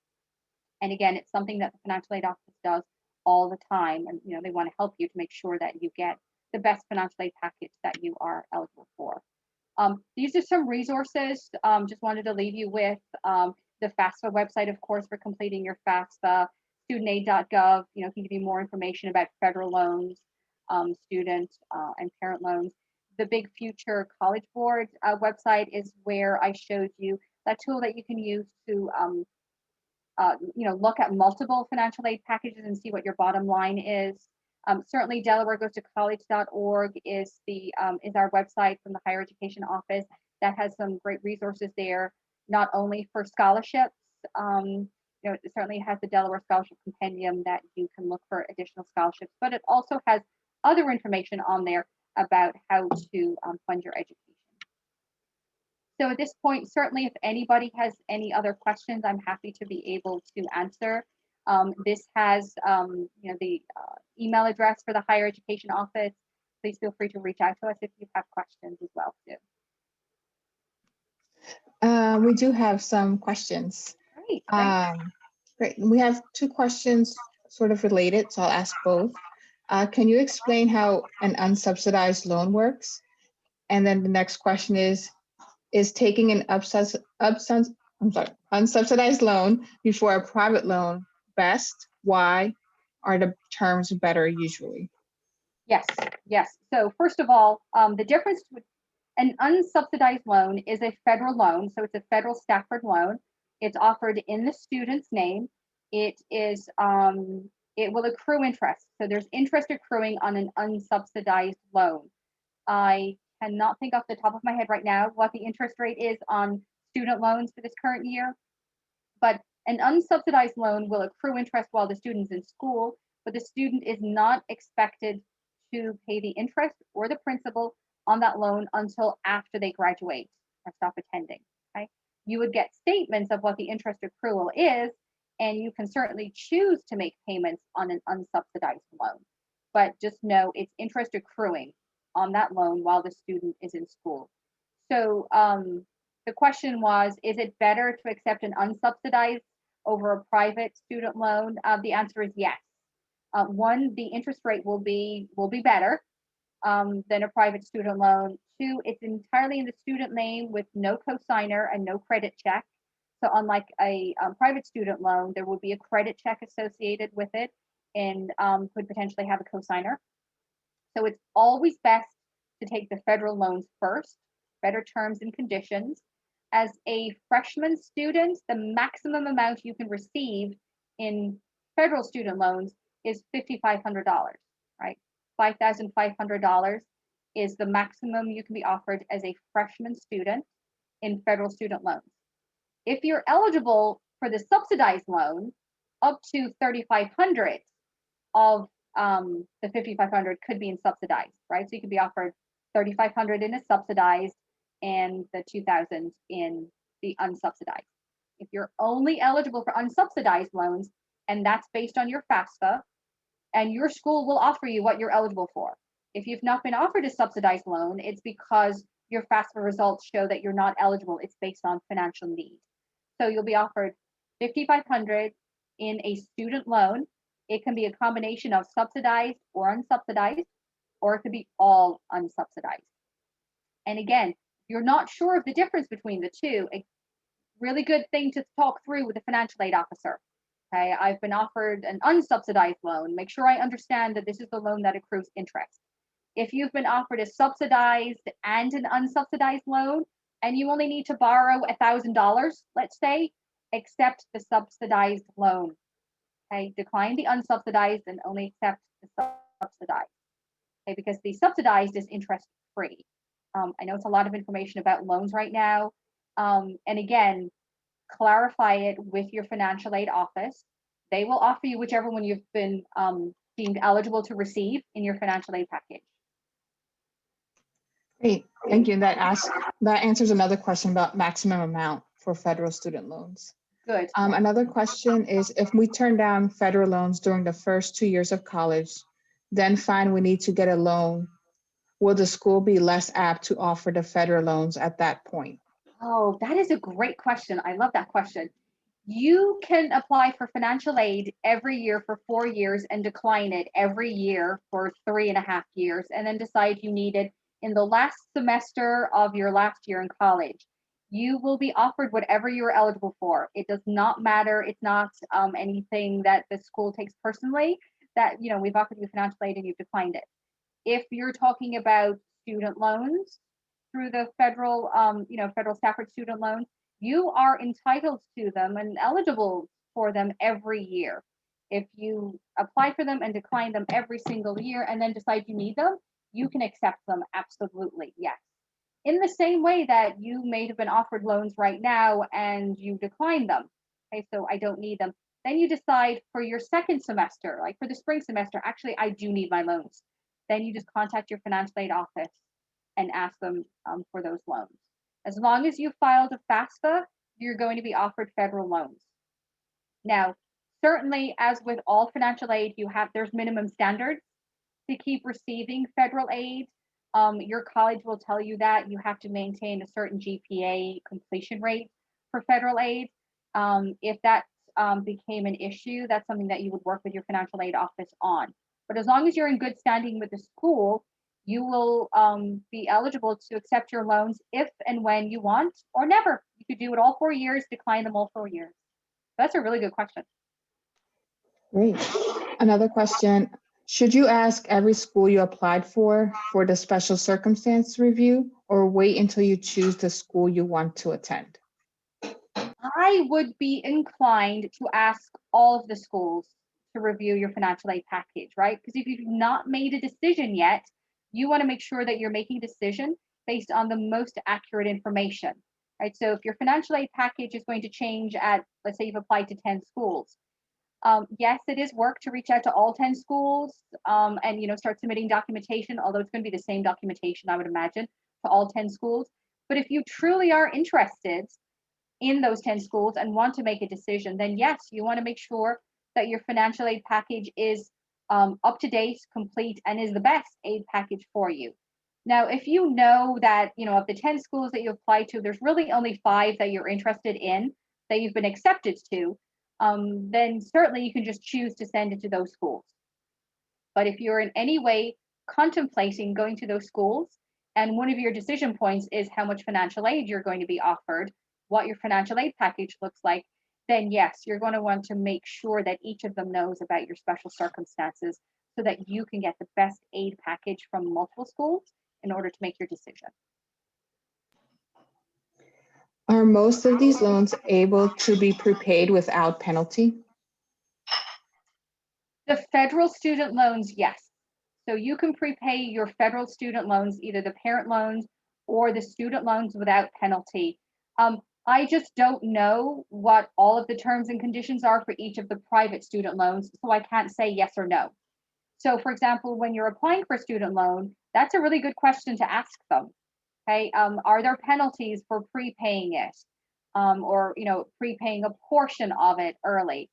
And again, it's something that the financial aid office does all the time. And they want to help you to make sure that you get the best financial aid package that you are eligible for. These are some resources. Just wanted to leave you with the FAFSA website, of course, for completing your FAFSA, studentaid.gov, can give you more information about federal loans, student and parent loans. The Big Future College Board website is where I showed you that tool that you can use to look at multiple financial aid packages and see what your bottom line is. Certainly Delaware Goes to College.org is our website from the higher education office that has some great resources there, not only for scholarships, it certainly has the Delaware Scholarship Compendium that you can look for additional scholarships, but it also has other information on there about how to fund your education. So at this point, certainly if anybody has any other questions, I'm happy to be able to answer. This has the email address for the higher education office. Please feel free to reach out to us if you have questions as well too. We do have some questions. Great. Great. We have two questions sort of related, so I'll ask both. Can you explain how an unsubsidized loan works? And then the next question is taking an unsubsidized loan before a private loan best? Why are the terms better usually? Yes, Yes. So first of all, the difference with an unsubsidized loan is a federal loan. So it's a federal Stafford loan. It's offered in the student's name. It is, it will accrue interest. So there's interest accruing on an unsubsidized loan. I cannot think off the top of my head right now what the interest rate is on student loans for this current year, but an unsubsidized loan will accrue interest while the student's in school, but the student is not expected to pay the interest or the principal on that loan until after they graduate or stop attending. Okay? You would get statements of what the interest accrual is, and you can certainly choose to make payments on an unsubsidized loan. But just know it's interest accruing on that loan while the student is in school. So the question was, is it better to accept an unsubsidized over a private student loan? The answer is yes. One, the interest rate will be better than a private student loan. Two, it's entirely in the student name with no cosigner and no credit check. So unlike a private student loan, there would be a credit check associated with it and could potentially have a cosigner. So it's always best to take the federal loans first, better terms and conditions. As a freshman student, the maximum amount you can receive in federal student loans is $5,500, right? $5,500 is the maximum you can be offered as a freshman student in federal student loans. If you're eligible for the subsidized loan, up to $3,500 of the $5,500 could be in subsidized, right? So you could be offered $3,500 in a subsidized and the $2,000 in the unsubsidized. If you're only eligible for unsubsidized loans, and that's based on your FAFSA, and your school will offer you what you're eligible for. If you've not been offered a subsidized loan, it's because your FAFSA results show that you're not eligible. It's based on financial need. So you'll be offered $5,500 in a student loan. It can be a combination of subsidized or unsubsidized, or it could be all unsubsidized. And again, you're not sure of the difference between the two, a really good thing to talk through with a financial aid officer. Okay, I've been offered an unsubsidized loan. Make sure I understand that this is the loan that accrues interest. If you've been offered a subsidized and an unsubsidized loan, and you only need to borrow $1,000, let's say, accept the subsidized loan. Okay, decline the unsubsidized and only accept the subsidized. Okay, because the subsidized is interest free. I know it's a lot of information about loans right now. And again, clarify it with your financial aid office. They will offer you whichever one you've been deemed eligible to receive in your financial aid package. Great, thank you. That answers another question about maximum amount for federal student loans. Good. Another question is, if we turn down federal loans during the first 2 years of college, then find we need to get a loan, will the school be less apt to offer the federal loans at that point? Oh, that is a great question. I love that question. You can apply for financial aid every year for 4 years and decline it every year for 3.5 years, and then decide you need it in the last semester of your last year in college. You will be offered whatever you're eligible for. It does not matter. It's not anything that the school takes personally, that, you know, we've offered you financial aid and you've declined it. If you're talking about student loans through the federal, federal Stafford student loans, you are entitled to them and eligible for them every year. If you apply for them and decline them every single year and then decide you need them, you can accept them, absolutely, yes. In the same way that you may have been offered loans right now and you decline them, okay, so I don't need them. Then you decide for your second semester, like for the spring semester, actually, I do need my loans. Then you just contact your financial aid office and ask them for those loans. As long as you filed a FAFSA, you're going to be offered federal loans. Now, certainly, as with all financial aid, there's minimum standards to keep receiving federal aid. Your college will tell you that you have to maintain a certain GPA completion rate for federal aid. If that became an issue, that's something that you would work with your financial aid office on. But as long as you're in good standing with the school, you will be eligible to accept your loans if and when you want, or never. You could do it all 4 years, decline them all 4 years. That's a really good question. Great. Another question, Should you ask every school you applied for the special circumstance review, or wait until you choose the school you want to attend? I would be inclined to ask all of the schools to review your financial aid package, right? Because if you've not made a decision yet, you want to make sure that you're making a decision based on the most accurate information, right? So if your financial aid package is going to change at, let's say you've applied to 10 schools, yes, it is work to reach out to all 10 schools, and start submitting documentation, although it's going to be the same documentation, I would imagine, to all 10 schools. But if you truly are interested in those 10 schools and want to make a decision, then yes, you want to make sure that your financial aid package is up to date, complete, and is the best aid package for you. Now, if you know that, of the 10 schools that you apply to, there's really only 5 that you're interested in, that you've been accepted to, then certainly you can just choose to send it to those schools. But if you're in any way contemplating going to those schools, and one of your decision points is how much financial aid you're going to be offered, what your financial aid package looks like, then yes, you're going to want to make sure that each of them knows about your special circumstances so that you can get the best aid package from multiple schools in order to make your decision. Are most of these loans able to be prepaid without penalty? The federal student loans, yes. So you can prepay your federal student loans, either the parent loans or the student loans, without penalty. I just don't know what all of the terms and conditions are for each of the private student loans, so I can't say yes or no. So for example, when you're applying for a student loan, that's a really good question to ask them. Okay, are there penalties for prepaying it, or prepaying a portion of it early?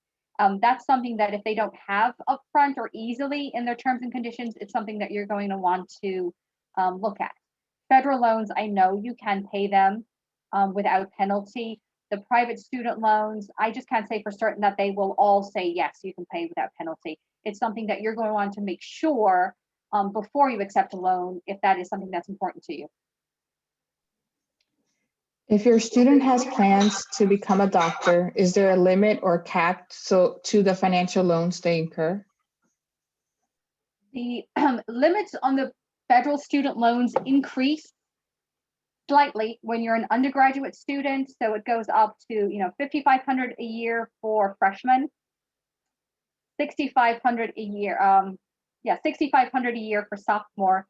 That's something that if they don't have upfront or easily in their terms and conditions, it's something that you're going to want to look at. Federal loans, I know you can pay them without penalty. The private student loans, I just can't say for certain that they will all say yes, you can pay without penalty. It's something that you're going to want to make sure before you accept a loan, if that is something that's important to you. If your student has plans to become a doctor, is there a limit or cap to the financial loans they incur? The limits on the federal student loans increase slightly when you're an undergraduate student. So it goes up to $5,500 a year for freshmen, $6,500 a year. $6,500 a year for sophomore,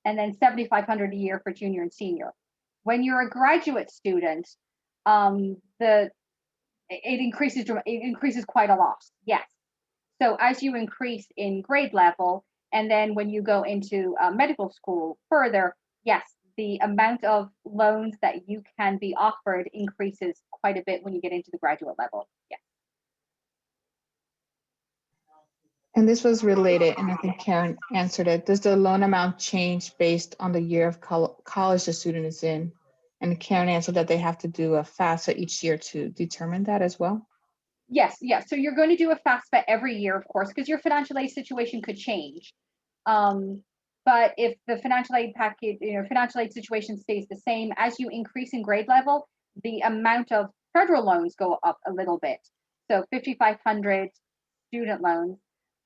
and then $7,500 a year for junior and senior. When you're a graduate student, it increases quite a lot. Yes. So as you increase in grade level, and then when you go into medical school further, yes, the amount of loans that you can be offered increases quite a bit when you get into the graduate level. Yes. And this was related, and I think Karen answered it. Does the loan amount change based on the year of college the student is in? And Karen answered that they have to do a FAFSA each year to determine that as well. Yes. So you're going to do a FAFSA every year, of course, because your financial aid situation could change. But if the financial aid package, financial aid situation stays the same, as you increase in grade level, the amount of federal loans go up a little bit. So 5,500 student loans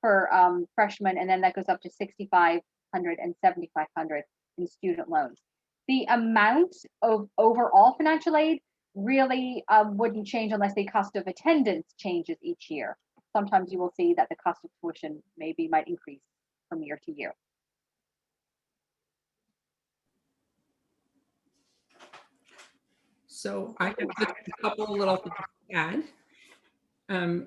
for freshmen, and then that goes up to 6,500 and 7,500 in student loans. The amount of overall financial aid really wouldn't change unless the cost of attendance changes each year. Sometimes you will see that the cost of tuition might increase from year to year. So I have just a couple little things to add.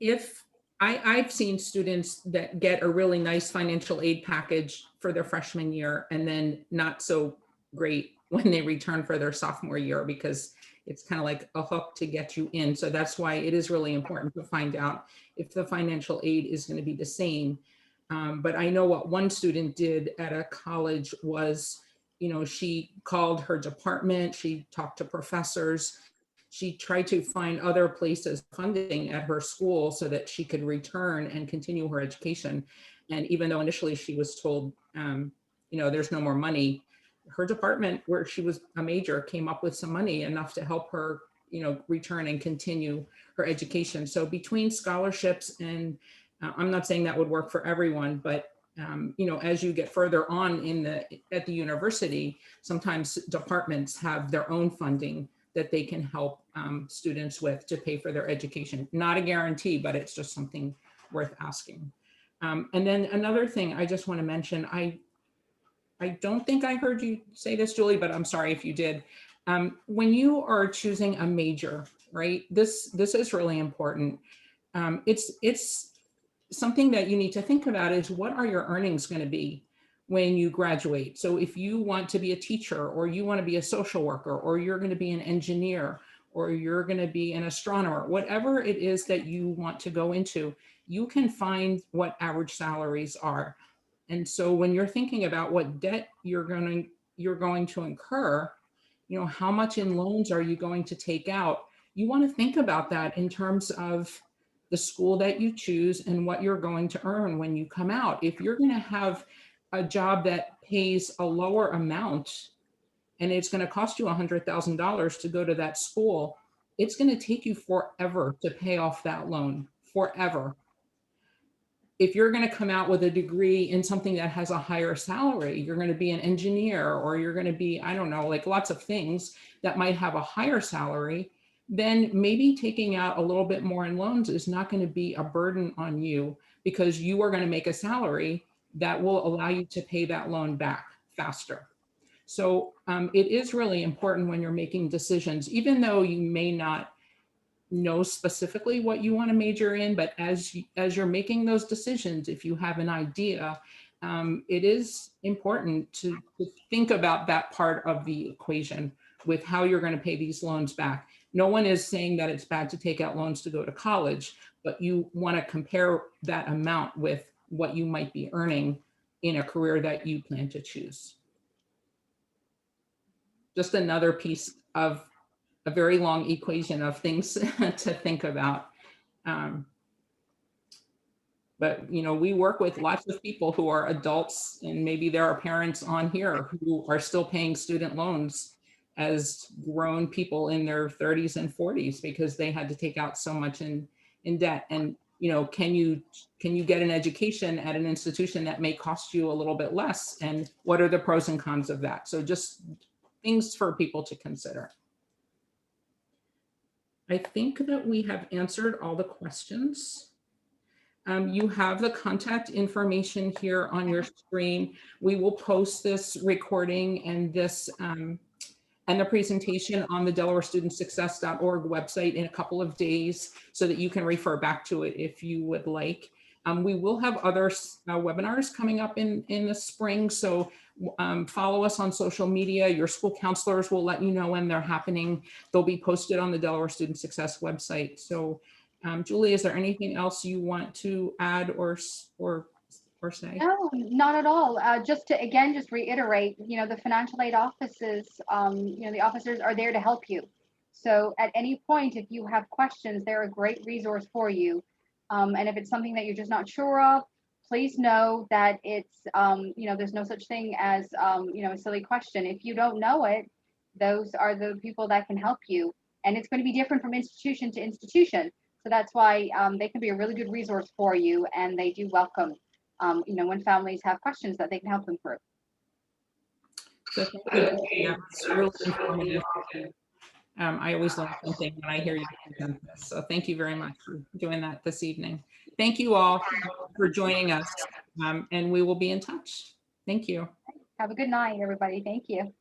If I've seen students that get a really nice financial aid package for their freshman year and then not so great when they return for their sophomore year, because it's kind of like a hook to get you in. So that's why it is really important to find out if the financial aid is going to be the same. But I know what one student did at a college was, she called her department, she talked to professors, she tried to find other places funding at her school so that she could return and continue her education. And even though initially she was told, there's no more money, her department, where she was a major, came up with some money enough to help her, return and continue her education. So between scholarships and I'm not saying that would work for everyone, but you know, as you get further on at the university, sometimes departments have their own funding that they can help students with to pay for their education. Not a guarantee, but it's just something worth asking. And then another thing I just want to mention, I don't think I heard you say this, Julie, but I'm sorry if you did. When you are choosing a major, right, this is really important. It's something that you need to think about is what are your earnings going to be when you graduate? So if you want to be a teacher, or you want to be a social worker, or you're going to be an engineer, or you're going to be an astronomer, whatever it is that you want to go into, you can find what average salaries are. And so when you're thinking about what debt you're going to incur, you know, how much in loans are you going to take out? You want to think about that in terms of the school that you choose and what you're going to earn when you come out. If you're going to have a job that pays a lower amount and it's going to cost you $100,000 to go to that school, it's going to take you forever to pay off that loan, forever. If you're going to come out with a degree in something that has a higher salary, you're going to be an engineer, or you're going to be, I don't know, like lots of things that might have a higher salary, then maybe taking out a little bit more in loans is not going to be a burden on you, because you are going to make a salary that will allow you to pay that loan back faster. So it is really important when you're making decisions, even though you may not know specifically what you want to major in, but as you're making those decisions, if you have an idea, it is important to think about that part of the equation with how you're going to pay these loans back. No one is saying that it's bad to take out loans to go to college, but you want to compare that amount with what you might be earning in a career that you plan to choose. Just another piece of a very long equation of things to think about. But you know, we work with lots of people who are adults, and maybe there are parents on here who are still paying student loans as grown people in their 30s and 40s because they had to take out so much in debt. And you know, can you get an education at an institution that may cost you a little bit less? And what are the pros and cons of that? So just things for people to consider. I think that we have answered all the questions. You have the contact information here on your screen. We will post this recording and this and the presentation on the DelawareStudentSuccess.org website in a couple of days so that you can refer back to it if you would like. We will have other webinars coming up in the spring, so follow us on social media. Your school counselors will let you know when they're happening. They'll be posted on the Delaware Student Success website. So Julie, is there anything else you want to add or say? No, not at all. Just to, again, just reiterate, you know, the financial aid offices, you know, the officers are there to help you. So at any point, if you have questions, they're a great resource for you. And if it's something that you're just not sure of, please know that it's, you know, there's no such thing as, you know, a silly question. If you don't know it, those are the people that can help you. And it's going to be different from institution to institution. So that's why they can be a really good resource for you, and they do welcome, you know, when families have questions that they can help them through. So thank you. Yeah, it's really informative. I always learn something when I hear you present this. So thank you very much for doing that this evening. Thank you all for joining us, and we will be in touch. Thank you. Have a good night, everybody. Thank you.